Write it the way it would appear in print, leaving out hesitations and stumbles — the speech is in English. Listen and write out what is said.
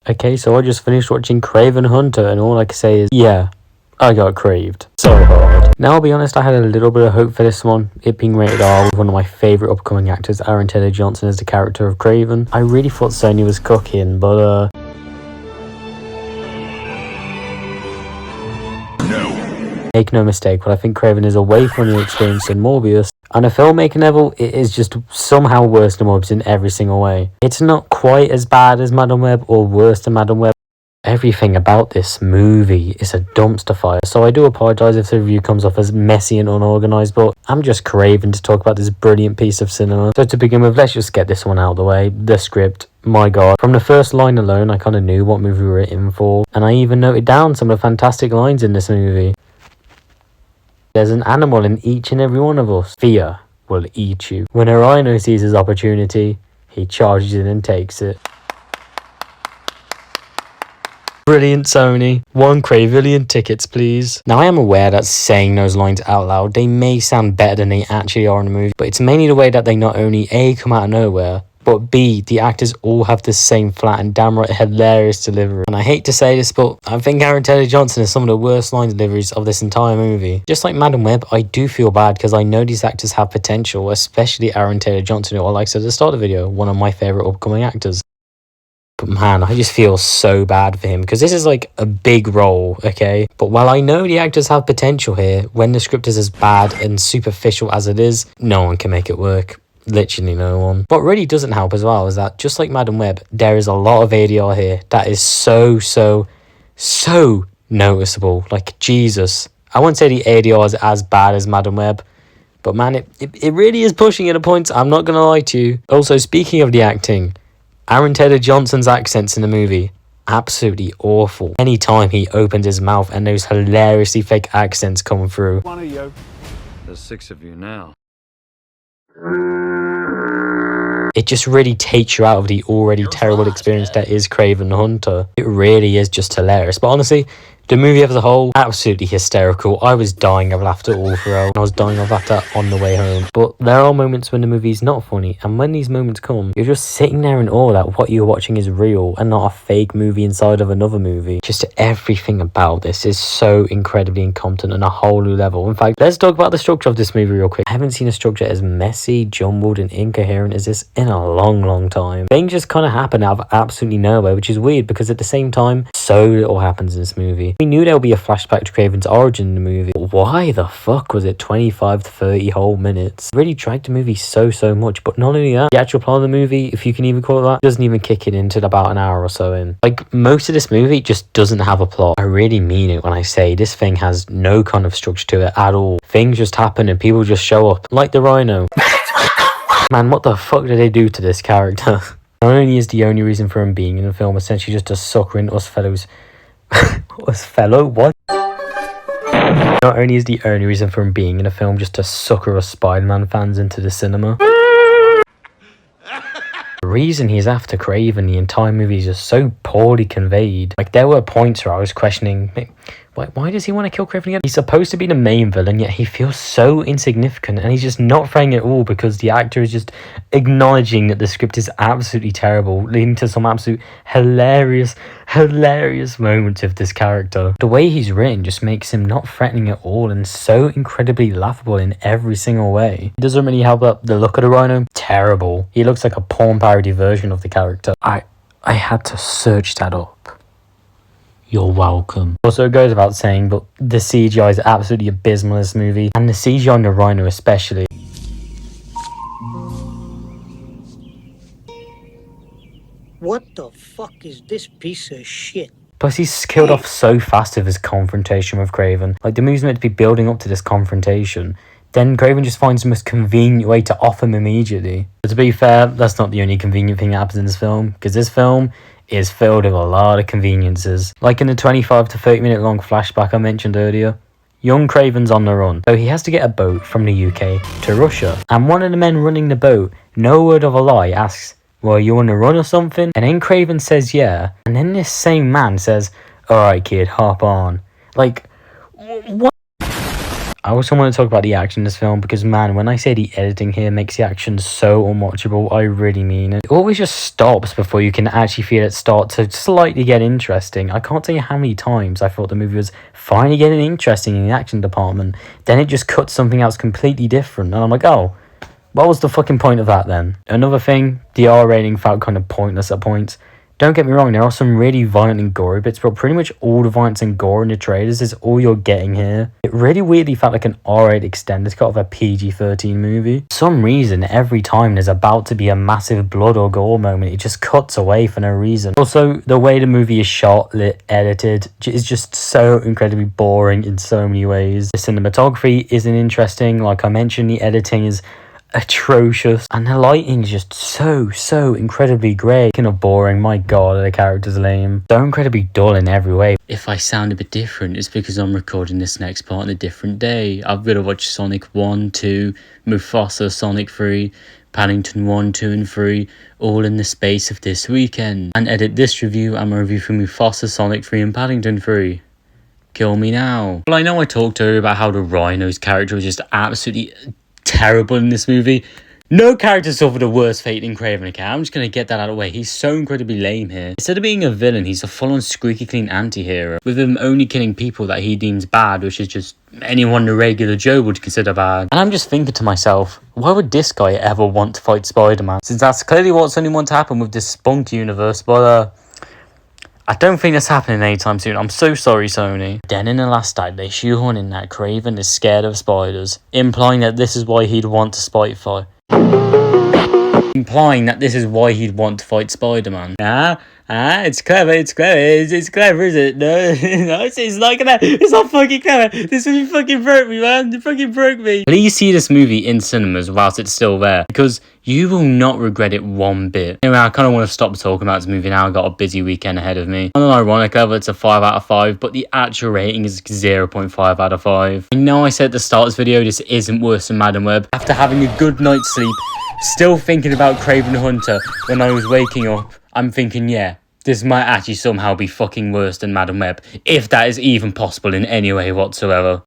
Okay, so I just finished watching Kraven the Hunter, and all I can say is, yeah, I got craved. So hard. Now, I'll be honest, I had a little bit of hope for this one. It being rated R with one of my favourite upcoming actors, Aaron Taylor Johnson, as the character of Kraven. I really thought Sony was cooking, but make no mistake, but I think Kraven is a way funnier experience than Morbius. On a filmmaking level, it is just somehow worse than Morbius in every single way. It's not quite as bad as Madam Web or worse than Madam Web. Everything about this movie is a dumpster fire, so I do apologise if the review comes off as messy and unorganised, but I'm just craving to talk about this brilliant piece of cinema. So to begin with, let's just get this one out of the way. The script, my god. From the first line alone, I kind of knew what movie we were in for, and I even noted down some of the fantastic lines in this movie. There's an animal in each and every one of us. Fear will eat you. When a rhino sees his opportunity, he charges in and takes it. Brilliant, Sony. 1 Kravillion tickets, please. Now, I am aware that saying those lines out loud, they may sound better than they actually are in the movie, but it's mainly the way that they not only A, come out of nowhere, but B, the actors all have the same flat and damn right hilarious delivery. And I hate to say this, but I think Aaron Taylor Johnson has some of the worst line deliveries of this entire movie. Just like Madam Web, I do feel bad because I know these actors have potential, especially Aaron Taylor Johnson, who I liked at the start of the video, one of my favourite upcoming actors. But man, I just feel so bad for him because this is like a big role, okay? But while I know the actors have potential here, when the script is as bad and superficial as it is, no one can make it work. Literally no one. What really doesn't help as well is that, just like Madam Web, there is a lot of ADR here that is so noticeable. Like, Jesus. I wouldn't say the ADR is as bad as Madam Web, but man, it really is pushing it at points. I'm not gonna lie to you. Also, speaking of the acting, Aaron Taylor Johnson's accents in the movie, absolutely awful. Anytime he opens his mouth and those hilariously fake accents come through. One of you. There's 6 of you now. It just really takes you out of the already terrible experience that is Kraven the Hunter. It really is just hilarious. But honestly, the movie as a whole, absolutely hysterical. I was dying of laughter all throughout, and I was dying of laughter on the way home. But there are moments when the movie's not funny, and when these moments come, you're just sitting there in awe that what you're watching is real and not a fake movie inside of another movie. Just everything about this is so incredibly incompetent on a whole new level. In fact, let's talk about the structure of this movie real quick. I haven't seen a structure as messy, jumbled, and incoherent as this in a long time. Things just kind of happen out of absolutely nowhere, which is weird because at the same time, so little happens in this movie. We knew there would be a flashback to Kraven's origin in the movie, but why the fuck was it 25 to 30 whole minutes? It really dragged the movie so much. But not only that, the actual plot of the movie, if you can even call it that, doesn't even kick it into about an hour or so in. Like, most of this movie just doesn't have a plot. I really mean it when I say this thing has no kind of structure to it at all. Things just happen and people just show up, like the rhino. Man, what the fuck did they do to this character? Not only is the only reason for him being in the film essentially just to sucker in us fellows. What? Not only is the only reason for him being in a film just to sucker us Spider-Man fans into the cinema. The reason he's after Kraven the entire movie is just so poorly conveyed. Like, there were points where I was questioning, why does he want to kill Kraven again? He's supposed to be the main villain, yet he feels so insignificant, and he's just not threatening at all because the actor is just acknowledging that the script is absolutely terrible, leading to some absolute hilarious moments of this character. The way he's written just makes him not threatening at all and so incredibly laughable in every single way. It doesn't really help up the look of the rhino. Terrible. He looks like a porn parody version of the character. I had to search that up. You're welcome. Also, it goes without saying, but the CGI is absolutely abysmal in this movie, and the CGI on the rhino especially. What the fuck is this piece of shit? Plus, he's killed off so fast with his confrontation with Kraven. Like, the movie's meant to be building up to this confrontation. Then Kraven just finds the most convenient way to off him immediately. But to be fair, that's not the only convenient thing that happens in this film, because this film is filled with a lot of conveniences. Like in the 25 to 30 minute long flashback I mentioned earlier, young Kraven's on the run, so he has to get a boat from the UK to Russia. And one of the men running the boat, no word of a lie, asks, well, you want to run or something? And then Kraven says yeah, and then this same man says, alright kid, hop on. Like, what? I also want to talk about the action in this film because, man, when I say the editing here makes the action so unwatchable, I really mean it. It always just stops before you can actually feel it start to slightly get interesting. I can't tell you how many times I thought the movie was finally getting interesting in the action department. Then it just cuts something else completely different. And I'm like, oh, what was the fucking point of that then? Another thing, the R rating felt kind of pointless at points. Don't get me wrong, there are some really violent and gory bits, but pretty much all the violence and gore in the trailers is all you're getting here. It really weirdly felt like an R-rated extended cut of a PG-13 movie. For some reason, every time there's about to be a massive blood or gore moment, it just cuts away for no reason. Also, the way the movie is shot, lit, edited, is just so incredibly boring in so many ways. The cinematography isn't interesting, like I mentioned, the editing is atrocious, and the lighting is just so incredibly grey. Kind of boring. My god, the character's lame. So incredibly dull in every way. If I sound a bit different, it's because I'm recording this next part on a different day. I've got to watch Sonic 1, 2, Mufasa, Sonic 3, Paddington 1, 2 and 3, all in the space of this weekend, and edit this review and my review for Mufasa, Sonic 3 and Paddington 3. Kill me now. Well, I know I talked earlier about how the Rhino's character was just absolutely terrible in this movie. No character suffered a worse fate than Kraven the Hunter. I'm just going to get that out of the way. He's so incredibly lame here. Instead of being a villain, he's a full-on squeaky clean anti-hero, with him only killing people that he deems bad, which is just anyone the regular Joe would consider bad. And I'm just thinking to myself, why would this guy ever want to fight Spider-Man? Since that's clearly what's only want to happen with this Spunk universe, but I don't think that's happening anytime soon. I'm so sorry, Sony. Then in the last act, they shoehorn in that Kraven is scared of spiders, implying that this is why he'd want to fight Spider-Man. It's clever, it's clever, is it? No, it's not gonna, it's not fucking clever. This movie fucking broke me, man. It fucking broke me. Please see this movie in cinemas whilst it's still there, because you will not regret it one bit. Anyway, I kind of want to stop talking about this movie now. I've got a busy weekend ahead of me. On an ironic level, it's a 5 out of 5, but the actual rating is 0.5 out of 5. I know I said at the start of this video, this isn't worse than Madam Web. After having a good night's sleep, still thinking about Kraven the Hunter when I was waking up, I'm thinking, yeah, this might actually somehow be fucking worse than Madam Web, if that is even possible in any way whatsoever.